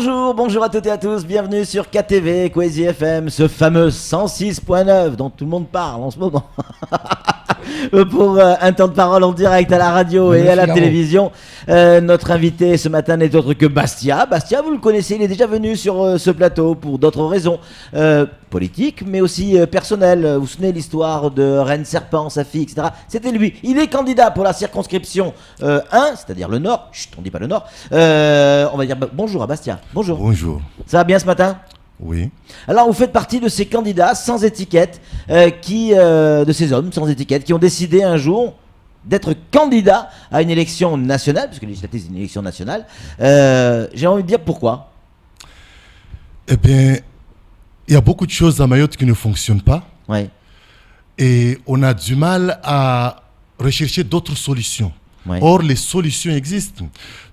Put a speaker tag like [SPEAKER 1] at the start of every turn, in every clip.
[SPEAKER 1] Bonjour à toutes et à tous, bienvenue sur KTV, Kwezi FM, ce fameux 106.9 dont tout le monde parle en ce moment. Pour un temps de parole en direct à la radio et à la télévision. Notre invité ce matin n'est autre que Bastia. Bastia, vous le connaissez, il est déjà venu sur ce plateau pour d'autres raisons politiques, mais aussi personnelles. Vous vous souvenez de l'histoire de Reine Serpent, sa fille, etc. C'était lui. Il est candidat pour la circonscription 1, c'est-à-dire le Nord. Chut, on ne dit pas le Nord. On va dire bonjour à Bastia. Bonjour.
[SPEAKER 2] Bonjour.
[SPEAKER 1] Ça va bien ce matin ?
[SPEAKER 2] Oui.
[SPEAKER 1] Alors vous faites partie de ces candidats sans étiquette, de ces hommes sans étiquette, qui ont décidé un jour d'être candidats à une élection nationale, puisque les législatives c'est une élection nationale. J'ai envie de dire pourquoi.
[SPEAKER 2] Eh bien, il y a beaucoup de choses à Mayotte qui ne fonctionnent pas.
[SPEAKER 1] Ouais.
[SPEAKER 2] Et on a du mal à rechercher d'autres solutions.
[SPEAKER 1] Ouais.
[SPEAKER 2] Or, les solutions existent.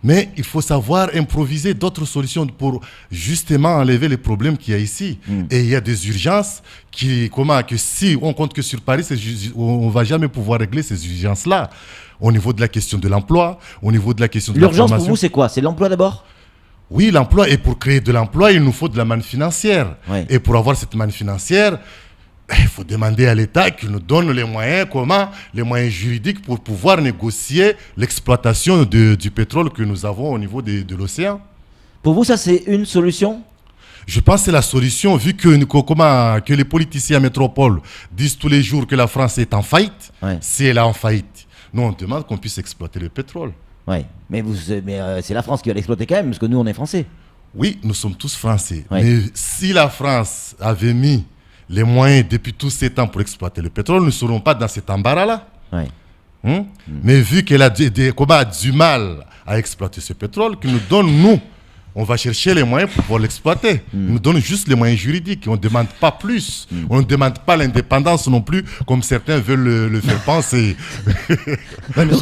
[SPEAKER 2] Mais il faut savoir improviser d'autres solutions pour justement enlever les problèmes qu'il y a ici. Et il y a des urgences que si on compte que sur Paris, on ne va jamais pouvoir régler ces urgences-là. Au niveau de la question de l'emploi, au niveau de la question de la formation.
[SPEAKER 1] L'urgence pour vous, c'est quoi ? C'est l'emploi d'abord ?
[SPEAKER 2] Oui, l'emploi. Et pour créer de l'emploi, il nous faut de la manne financière. Ouais. Et pour avoir cette manne financière, il faut demander à l'État qu'il nous donne les moyens, les moyens juridiques pour pouvoir négocier l'exploitation du pétrole que nous avons au niveau de l'océan.
[SPEAKER 1] Pour vous, ça c'est une solution ?
[SPEAKER 2] Je pense que c'est la solution, vu que les politiciens à métropole disent tous les jours que la France est en faillite. Ouais. Si elle est en faillite, nous on demande qu'on puisse exploiter le pétrole.
[SPEAKER 1] Oui, mais c'est la France qui va l'exploiter quand même, parce que nous on est français.
[SPEAKER 2] Oui, nous sommes tous français. Ouais. Mais si la France avait mis les moyens depuis tous ces temps pour exploiter le pétrole, nous ne serons pas dans cet embarras-là. Ouais. Mais vu qu'elle a du mal à exploiter ce pétrole, qu'il nous donne, nous, on va chercher les moyens pour pouvoir l'exploiter. Il nous donne juste les moyens juridiques. On ne demande pas plus. On ne demande pas l'indépendance non plus, comme certains veulent le faire penser.
[SPEAKER 3] Ouais, mais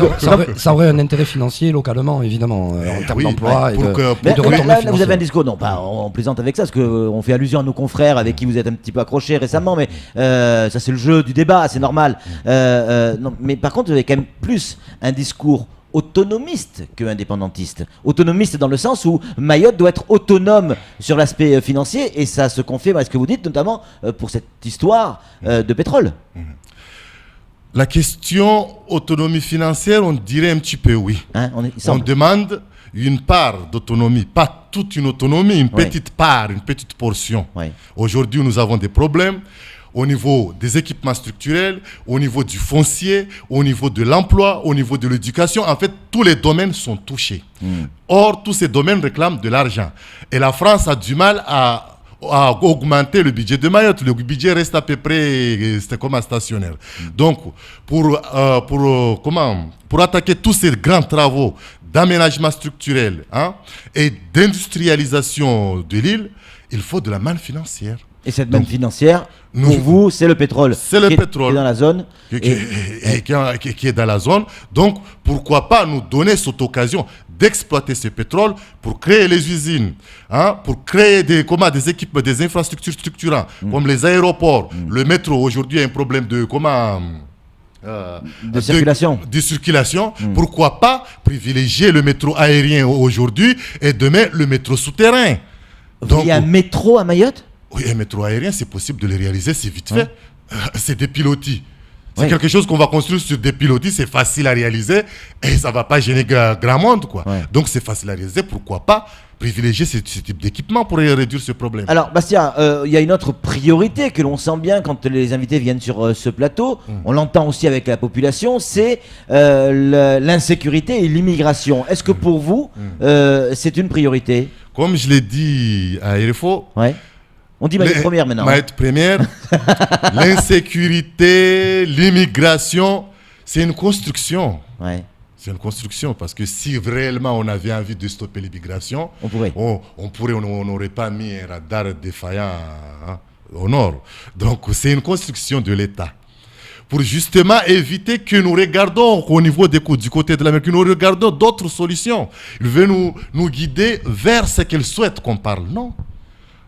[SPEAKER 3] ça aurait un intérêt financier localement, évidemment, en termes d'emploi.
[SPEAKER 1] Là, vous avez un discours, non, pas, on plaisante avec ça, parce qu'on fait allusion à nos confrères avec qui vous êtes un petit peu accrochés récemment, mais ça c'est le jeu du débat, c'est normal. Non, mais par contre, vous avez quand même plus un discours autonomiste que indépendantiste. Autonomiste dans le sens où Mayotte doit être autonome sur l'aspect financier, et ça se confirme à ce que vous dites, notamment pour cette histoire de pétrole.
[SPEAKER 2] La question autonomie financière, on dirait un petit peu oui. On demande une part d'autonomie, pas toute une autonomie, une petite part, une petite portion. Ouais. Aujourd'hui, nous avons des problèmes au niveau des équipements structurels, au niveau du foncier, au niveau de l'emploi, au niveau de l'éducation. En fait, tous les domaines sont touchés. Or, tous ces domaines réclament de l'argent. Et la France a du mal à augmenter le budget de Mayotte. Le budget reste à peu près stationnaire. Donc, pour attaquer tous ces grands travaux d'aménagement structurel et d'industrialisation de l'île, il faut de la manne financière.
[SPEAKER 1] Et cette manne financière, pour vous, c'est le pétrole.
[SPEAKER 2] C'est le pétrole
[SPEAKER 1] qui est dans la zone.
[SPEAKER 2] Qui est dans la zone. Donc, pourquoi pas nous donner cette occasion d'exploiter ce pétrole pour créer les usines, pour créer des équipements, des infrastructures structurantes, comme les aéroports, le métro. Aujourd'hui, il y a un problème de circulation. Pourquoi pas privilégier le métro aérien aujourd'hui et demain le métro souterrain.
[SPEAKER 1] Donc, il y a un métro à Mayotte ?
[SPEAKER 2] Oui, un métro aérien, c'est possible de le réaliser, c'est vite fait. C'est des pilotis. C'est quelque chose qu'on va construire sur des pilotis, c'est facile à réaliser et ça ne va pas gêner grand monde, quoi. Ouais. Donc c'est facile à réaliser, pourquoi pas privilégier ce type d'équipement pour réduire ce problème.
[SPEAKER 1] Alors Bastia, il y a une autre priorité que l'on sent bien quand les invités viennent sur ce plateau, on l'entend aussi avec la population, c'est l'insécurité et l'immigration. Est-ce que pour vous, c'est une priorité ?
[SPEAKER 2] Comme je l'ai dit à RFO,
[SPEAKER 1] on dit Mayotte première maintenant.
[SPEAKER 2] Mayotte première, l'insécurité, l'immigration, c'est une construction. Ouais. C'est une construction parce que si réellement on avait envie de stopper l'immigration, on n'aurait pas mis un radar défaillant au nord. Donc c'est une construction de l'État. Pour justement éviter que nous regardions au niveau du côté de l'Amérique, que nous regardions d'autres solutions. Il veut nous guider vers ce qu'il souhaite qu'on parle. Non.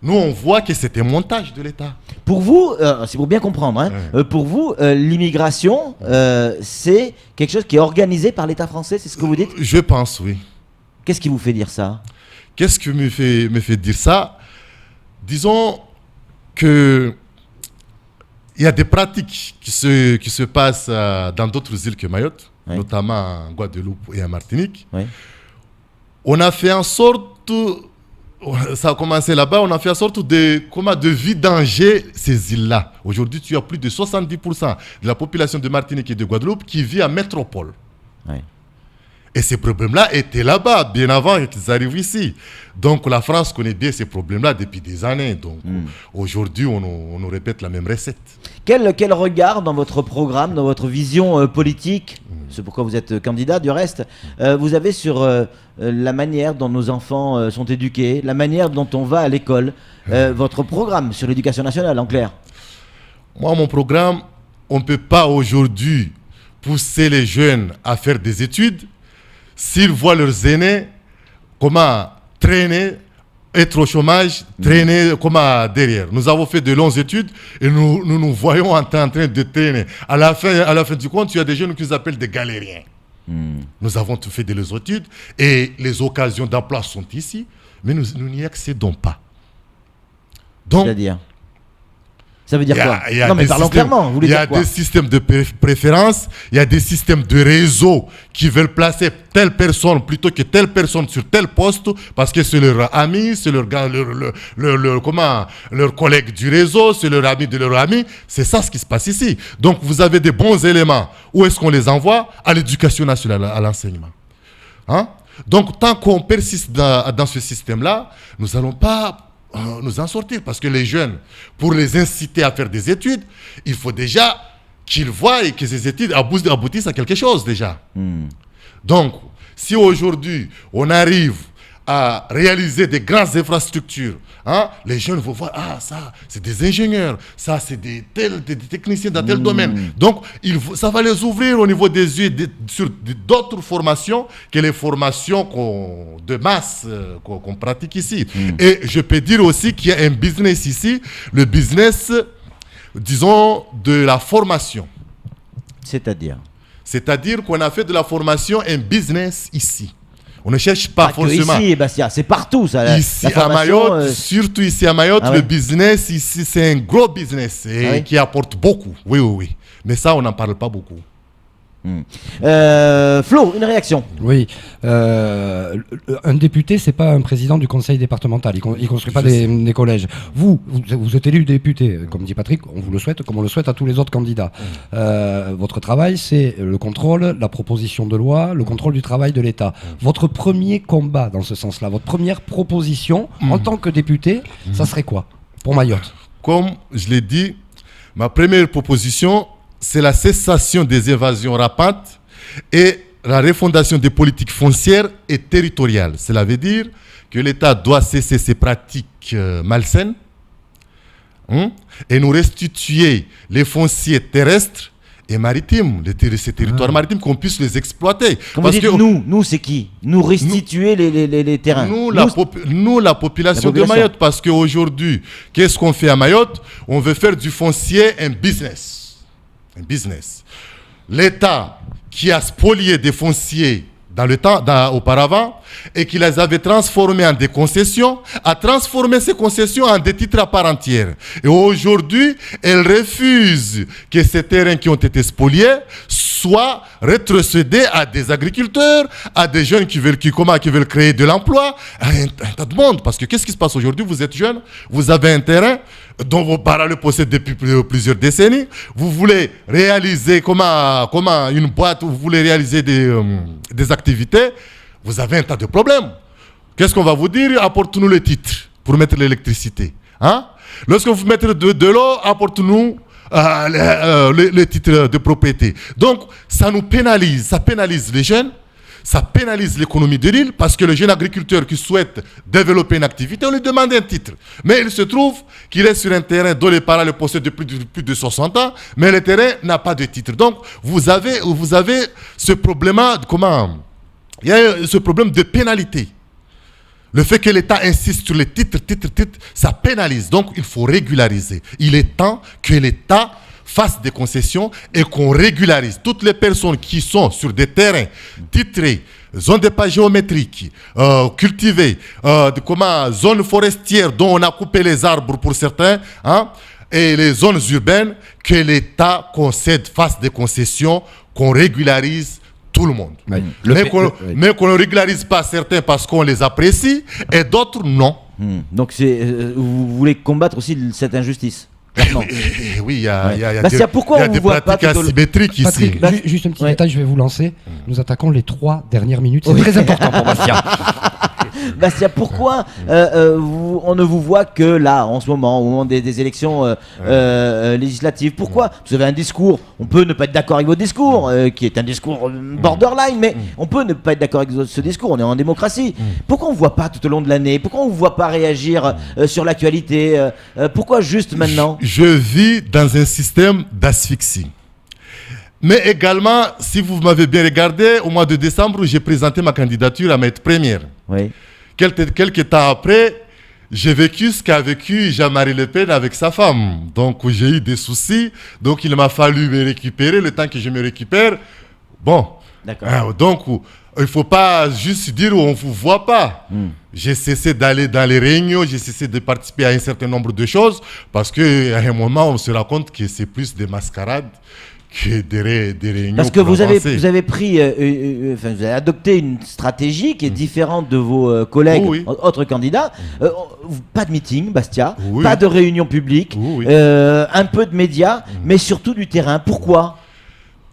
[SPEAKER 2] Nous, on voit que c'est un montage de l'État.
[SPEAKER 1] Pour vous, c'est pour bien comprendre, pour vous, l'immigration, c'est quelque chose qui est organisé par l'État français, c'est ce que vous dites ?
[SPEAKER 2] Je pense, oui.
[SPEAKER 1] Qu'est-ce qui vous fait dire ça ?
[SPEAKER 2] Qu'est-ce qui me fait dire ça? Disons que il y a des pratiques qui se passent dans d'autres îles que Mayotte, notamment en Guadeloupe et en Martinique. On a fait en sorte, ça a commencé là-bas, on a fait en sorte de vidanger ces îles-là. Aujourd'hui, tu as plus de 70% de la population de Martinique et de Guadeloupe qui vit en métropole. Et ces problèmes-là étaient là-bas, bien avant qu'ils arrivent ici. Donc la France connaît bien ces problèmes-là depuis des années. Donc aujourd'hui, on nous répète la même recette.
[SPEAKER 1] Quel regard dans votre programme, dans votre vision politique, c'est pourquoi vous êtes candidat du reste, vous avez sur la manière dont nos enfants sont éduqués, la manière dont on va à l'école, votre programme sur l'éducation nationale, en clair?
[SPEAKER 2] Moi, mon programme, on ne peut pas aujourd'hui pousser les jeunes à faire des études s'ils voient leurs aînés comment traîner, être au chômage, traîner comment derrière. Nous avons fait de longues études et nous voyons en train de traîner. À la fin du compte, il y a des jeunes qui s'appellent des galériens. Nous avons tout fait de leurs études et les occasions d'emploi sont ici, mais nous n'y accédons pas. Donc,
[SPEAKER 1] c'est-à-dire, ça veut dire quoi? Non, mais parlons clairement.
[SPEAKER 2] Il y a des systèmes de préférence, il y a des systèmes de réseau qui veulent placer telle personne plutôt que telle personne sur tel poste parce que c'est leur ami, c'est leur collègue du réseau, c'est leur ami de leur ami. C'est ça ce qui se passe ici. Donc vous avez des bons éléments. Où est-ce qu'on les envoie? À l'éducation nationale, à l'enseignement. Donc tant qu'on persiste dans ce système-là, nous n'allons pas nous en sortir parce que les jeunes, pour les inciter à faire des études, il faut déjà qu'ils voient et que ces études aboutissent à quelque chose déjà. Donc, si aujourd'hui on arrive à réaliser des grandes infrastructures, les jeunes vont voir, ça c'est des ingénieurs, ça c'est des techniciens dans tel domaine. Donc ça va les ouvrir au niveau des yeux sur d'autres formations que les formations de masse qu'on pratique ici. Et je peux dire aussi qu'il y a un business ici, le business, disons, de la formation. C'est-à-dire qu'on a fait de la formation un business ici. On ne cherche pas forcément.
[SPEAKER 1] Ici, Bastia, c'est partout ça.
[SPEAKER 2] Ici à Mayotte, surtout ici à Mayotte, le business ici c'est un gros business qui apporte beaucoup. Oui. Mais ça, on n'en parle pas beaucoup.
[SPEAKER 1] Flo, une réaction?
[SPEAKER 3] Oui. Un député, c'est pas un président du conseil départemental. Il construit pas des collèges. Vous êtes élu député, comme dit Patrick. On vous le souhaite, comme on le souhaite à tous les autres candidats. Votre travail, c'est le contrôle, la proposition de loi, le contrôle du travail de l'État. Votre premier combat dans ce sens-là, votre première proposition en tant que député, ça serait quoi pour Mayotte?
[SPEAKER 2] Comme je l'ai dit, ma première proposition, c'est la cessation des évasions rampantes et la refondation des politiques foncières et territoriales. Cela veut dire que l'État doit cesser ses pratiques malsaines et nous restituer les fonciers terrestres et maritimes, ces territoires maritimes, qu'on puisse les exploiter.
[SPEAKER 1] Quand vous dites nous, c'est qui? Nous restituer les terrains.
[SPEAKER 2] Nous, la population de Mayotte, parce qu'aujourd'hui, qu'est-ce qu'on fait à Mayotte? On veut faire du foncier un business. L'État qui a spolié des fonciers auparavant et qui les avait transformés en des concessions, a transformé ces concessions en des titres à part entière. Et aujourd'hui, elle refuse que ces terrains qui ont été spoliés soient rétrocédés à des agriculteurs, à des jeunes qui veulent créer de l'emploi, à un tas de monde. Parce que qu'est-ce qui se passe aujourd'hui? Vous êtes jeune, vous avez un terrain dont vos parents le possèdent depuis plusieurs décennies, vous voulez réaliser comment une boîte, vous voulez réaliser des activités, vous avez un tas de problèmes. Qu'est-ce qu'on va vous dire? Apporte-nous le titre pour mettre l'électricité. Lorsque vous mettez de l'eau, apporte-nous les titres de propriété. Donc, ça nous pénalise. Ça pénalise les jeunes. Ça pénalise l'économie de l'île parce que le jeune agriculteur qui souhaite développer une activité, on lui demande un titre. Mais il se trouve qu'il est sur un terrain dont les parents le possèdent depuis plus de 60 ans, mais le terrain n'a pas de titre. Donc, vous avez ce problème-là, il y a ce problème de pénalité. Le fait que l'État insiste sur les titres, ça pénalise. Donc, il faut régulariser. Il est temps que l'État fasse des concessions et qu'on régularise toutes les personnes qui sont sur des terrains titrés zone des pas géométriques, cultivées, zones forestières dont on a coupé les arbres pour certains, hein, et les zones urbaines, que l'État concède, fasse des concessions, qu'on régularise tout le monde.
[SPEAKER 3] Oui.
[SPEAKER 2] Mais qu'on ne régularise pas certains parce qu'on les apprécie et d'autres non.
[SPEAKER 1] Donc vous voulez combattre aussi cette injustice.
[SPEAKER 2] Oui, il y a
[SPEAKER 1] des
[SPEAKER 2] pratiques asymétriques ici.
[SPEAKER 3] Patrick, juste un petit détail, je vais vous lancer. Nous attaquons les 3 dernières minutes. C'est très important pour Bastien.
[SPEAKER 1] Bastien, pourquoi on ne vous voit que là, en ce moment, au moment des élections législatives? Pourquoi vous avez un discours, on peut ne pas être d'accord avec votre discours, qui est un discours borderline, mais on peut ne pas être d'accord avec ce discours, on est en démocratie. Pourquoi on ne vous voit pas tout au long de l'année? Pourquoi on ne vous voit pas réagir sur l'actualité? Pourquoi juste maintenant?
[SPEAKER 2] Je vis dans un système d'asphyxie. Mais également, si vous m'avez bien regardé, au mois de décembre, j'ai présenté ma candidature à maître première.
[SPEAKER 1] Oui.
[SPEAKER 2] Quelques temps après, j'ai vécu ce qu'a vécu Jean-Marie Le Pen avec sa femme. Donc, j'ai eu des soucis. Donc, il m'a fallu me récupérer. Le temps que je me récupère, bon.
[SPEAKER 1] D'accord.
[SPEAKER 2] Donc, il ne faut pas juste dire on ne vous voit pas. J'ai cessé d'aller dans les réunions, j'ai cessé de participer à un certain nombre de choses parce qu'à un moment, on se rend compte que c'est plus des mascarades que des réunions.
[SPEAKER 1] Parce que vous avez pris, vous avez adopté une stratégie qui est différente de vos collègues, autres candidats. Pas de meeting, Bastia, pas de réunion publique, un peu de médias, mais surtout du terrain. Pourquoi ?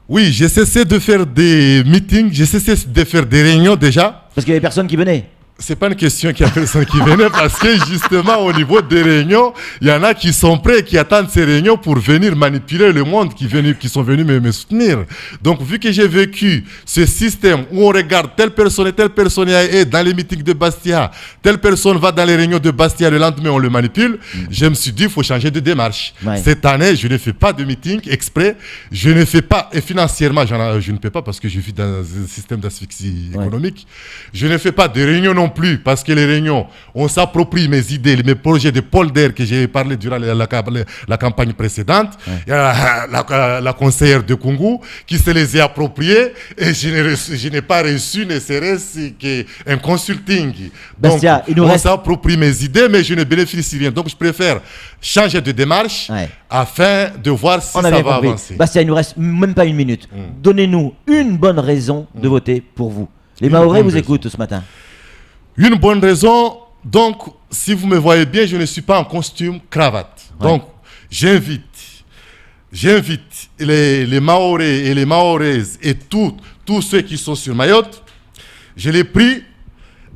[SPEAKER 2] Oui, j'ai cessé de faire des meetings, j'ai cessé de faire des réunions déjà.
[SPEAKER 1] Parce qu'il n'y avait personne qui venait.
[SPEAKER 2] C'est pas une question qu'il y a personne qui venait parce que justement au niveau des réunions, il y en a qui sont prêts, qui attendent ces réunions pour venir manipuler le monde, qui sont venus me soutenir. Donc vu que j'ai vécu ce système où on regarde telle personne est dans les meetings de Bastia, telle personne va dans les réunions de Bastia, le lendemain on le manipule, je me suis dit il faut changer de démarche. Cette année je ne fais pas de meeting exprès, je ne fais pas, et financièrement je ne peux pas parce que je vis dans un système d'asphyxie économique, je ne fais pas de réunions non plus parce que les réunions, on s'approprie mes idées, mes projets de polder que j'ai parlé durant la campagne précédente. Il y a la conseillère de Kungu qui se les a appropriés et je n'ai pas reçu ne serait-ce qu'un consulting.
[SPEAKER 1] Bastia,
[SPEAKER 2] donc on s'approprie mes idées mais je ne bénéficie rien. Donc je préfère changer de démarche afin de voir si ça va avancer.
[SPEAKER 1] Bastia, il nous reste même pas une minute. Donnez-nous une bonne raison de voter pour vous. Les Mahorais vous écoutent ce matin.
[SPEAKER 2] Une bonne raison, donc, si vous me voyez bien, je ne suis pas en costume cravate. Donc, j'invite les Mahorais et les Mahoraises et tous ceux qui sont sur Mayotte, je les prie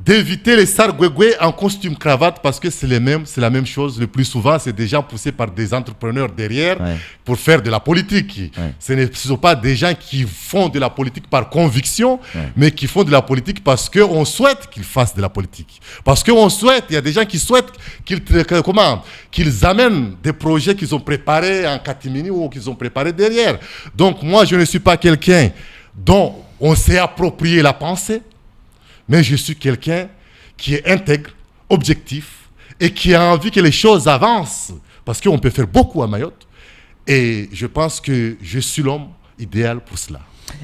[SPEAKER 2] d'éviter les Sargwegwe en costume cravate parce que c'est la même chose. Le plus souvent, c'est des gens poussés par des entrepreneurs derrière pour faire de la politique. Ce ne sont pas des gens qui font de la politique par conviction, mais qui font de la politique parce qu'on souhaite qu'ils fassent de la politique. Parce qu'on souhaite, il y a des gens qui souhaitent qu'ils amènent des projets qu'ils ont préparés en catimini ou qu'ils ont préparés derrière. Donc moi, je ne suis pas quelqu'un dont on s'est approprié la pensée, mais je suis quelqu'un qui est intègre, objectif et qui a envie que les choses avancent. Parce qu'on peut faire beaucoup à Mayotte. Et je pense que je suis l'homme idéal pour cela.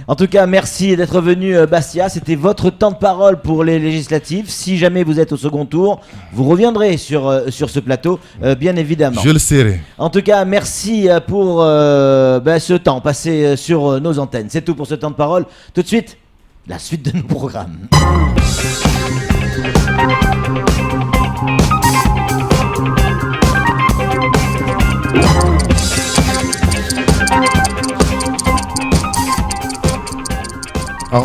[SPEAKER 1] En tout cas, merci d'être venu, Bastia. C'était votre temps de parole pour les législatives. Si jamais vous êtes au second tour, vous reviendrez sur ce plateau, bien évidemment.
[SPEAKER 2] Je le serai.
[SPEAKER 1] En tout cas, merci pour ce temps passé sur nos antennes. C'est tout pour ce temps de parole. Tout de suite, la suite de nos programmes.